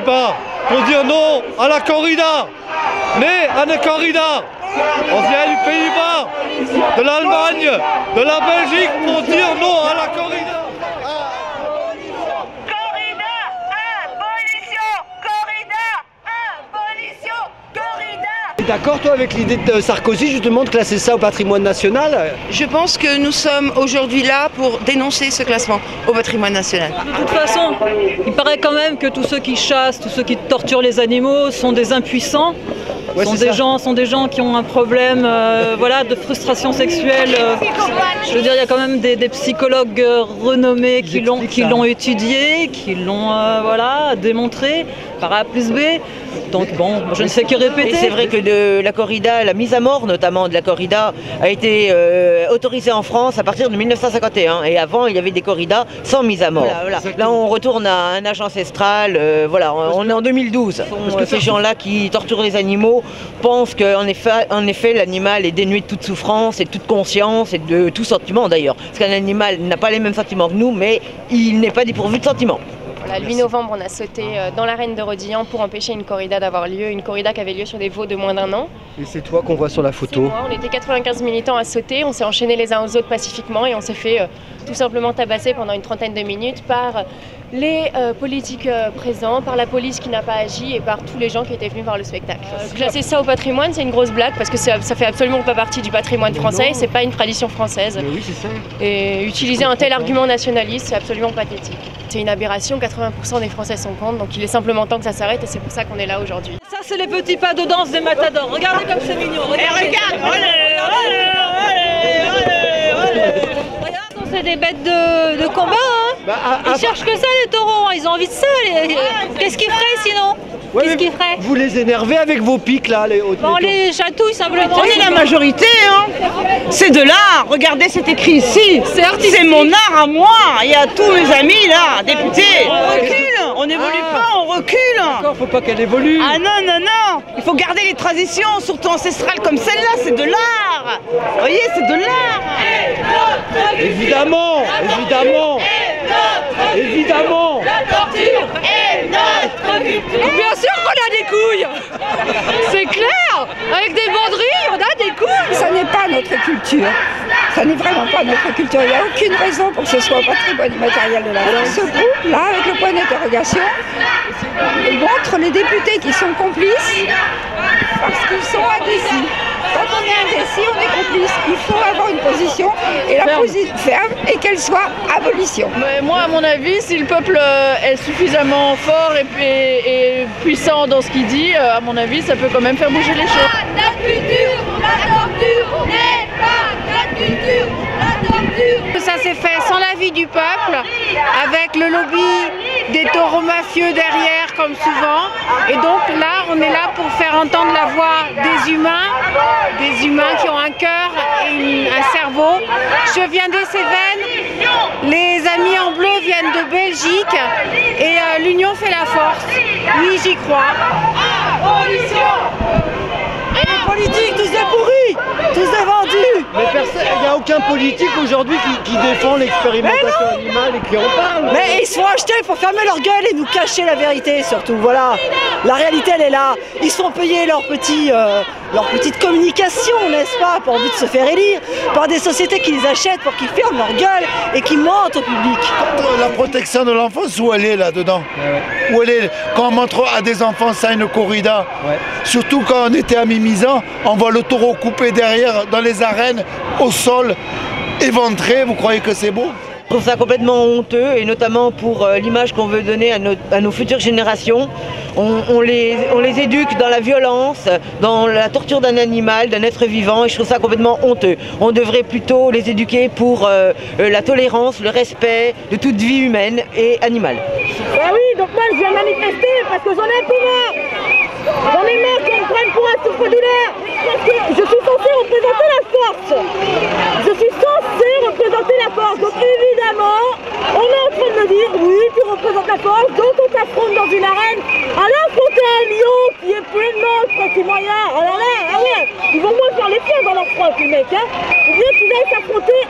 Pays-Bas pour dire non à la corrida. Mais à la corrida, on vient du Pays-Bas, de l'Allemagne, de la Belgique pour dire non à la corrida. D'accord, toi, avec l'idée de Sarkozy, justement, de classer ça au patrimoine national? Je pense que nous sommes aujourd'hui là pour dénoncer ce classement au patrimoine national. De toute façon, il paraît quand même que tous ceux qui chassent, tous ceux qui torturent les animaux sont des impuissants. Ouais, sont des gens qui ont un problème voilà, de frustration sexuelle. Je veux dire, il y a quand même des psychologues renommés qui l'ont étudié, qui l'ont voilà, démontré par A plus B. Donc bon, je ne sais que répéter. Et c'est vrai que la corrida, la mise à mort notamment de la corrida a été autorisée en France à partir de 1951. Et avant, il y avait des corridas sans mise à mort. Voilà. Là, on retourne à un âge ancestral. Voilà, on est en 2012. Parce que ces gens-là qui torturent les animaux pensent qu'en effet, l'animal est dénué de toute souffrance et de toute conscience et de tout sentiment d'ailleurs. Parce qu'un animal n'a pas les mêmes sentiments que nous, mais il n'est pas dépourvu de sentiments. Voilà, le 8 novembre, on a sauté dans l'arène de Rodilhan pour empêcher une corrida d'avoir lieu, une corrida qui avait lieu sur des veaux de moins d'1 an. Et c'est toi qu'on voit sur la photo. Moi, on était 95 militants à sauter, on s'est enchaînés les uns aux autres pacifiquement et on s'est fait tout simplement tabasser pendant une trentaine de minutes par les politiques présents, par la police qui n'a pas agi et par tous les gens qui étaient venus voir le spectacle. Classer ça au patrimoine, c'est une grosse blague parce que ça fait absolument pas partie du patrimoine français, c'est pas une tradition française. Mais oui, c'est ça. Et utiliser un tel argument nationaliste, c'est absolument pathétique. C'est une aberration, 80% des Français sont contre, donc il est simplement temps que ça s'arrête et c'est pour ça qu'on est là aujourd'hui. Ça, c'est les petits pas de danse des matadors. Regardez comme c'est mignon. Regarde, c'est des bêtes de combat, hein. Ils cherchent que ça, les taureaux, hein. Ils ont envie de ça. Qu'est-ce qu'ils feraient sinon? Ouais, qu'est-ce qu'ils feraient? Vous les énervez avec vos pics là, On les chatouille simplement. On est la majorité, hein. C'est de l'art. Regardez, c'est écrit ici. C'est mon art à moi. Il y a tous mes amis là, députés. On recule, on n'évolue pas, on recule. D'accord, faut pas qu'elle évolue. Ah non, non, non. Il faut garder les traditions, surtout ancestrales comme celle-là. C'est de l'art. Vous voyez, c'est de l'art. Évidemment, évidemment. Évidemment. La torture est notre culture. Bien sûr qu'on a des couilles. C'est clair. Avec des banderilles, on a des couilles. Ça n'est pas notre culture. Ça n'est vraiment pas notre culture. Il n'y a aucune raison pour que ce soit au patrimoine immatériel de la France. Ce groupe, là, avec le point d'interrogation, montre les députés qui sont complices parce qu'ils sont indécis. Quand on est indécis, on est complice. Il faut avoir une position et la position ferme et qu'elle soit abolition. Mais moi, à mon avis, si le peuple est suffisamment fort et puissant dans ce qu'il dit, à mon avis, ça peut quand même faire bouger les choses. La culture, la torture n'est pas la culture, la torture. Ça s'est fait sans l'avis du peuple, avec le lobby des taureaux mafieux derrière, comme souvent. Et donc là, on est là pour faire entendre la voix des humains qui ont un cœur et un cerveau. Je viens des Cévennes, les amis en bleu viennent de Belgique et l'union fait la force. Oui, j'y crois. Abolition. Et les politiques, tous des pourris, tous des vendus. Mais il n'y a aucun politique aujourd'hui qui défend l'expérimentation animale et qui en parle. Mais ils se font acheter pour fermer leur gueule et nous cacher la vérité surtout, voilà. La réalité elle est là, ils se font payer leur petite communication, n'est-ce pas, pour envie de se faire élire, par des sociétés qui les achètent pour qu'ils ferment leur gueule et qui mentent au public. La protection de l'enfance, où elle est là-dedans? Où elle est? Quand on montre à des enfants ça une corrida, surtout quand on était à Mimizan, on voit le taureau coupé derrière dans les arènes, au sol, éventré, vous croyez que c'est beau? Je trouve ça complètement honteux et notamment pour l'image qu'on veut donner à nos futures générations. On les éduque dans la violence, dans la torture d'un animal, d'un être vivant et je trouve ça complètement honteux. On devrait plutôt les éduquer pour la tolérance, le respect de toute vie humaine et animale. Bah oui, donc moi je viens manifester parce que j'en ai un peu marre. J'en ai marre qu'on me prenne pour un souffre-douleur. Parce que je suis censée représenter la force. Je suis censée représenter la force. Donc évidemment, on est en train de me dire, oui, tu représentes la force, donc on t'affronte dans une arène. Alors affronter un lion qui est pleinement petit moyen. Alors là, ah ouais, ils vont moins faire les pieds dans leur froid, les mecs. Hein. Ou bien qu'ils aillent s'affronter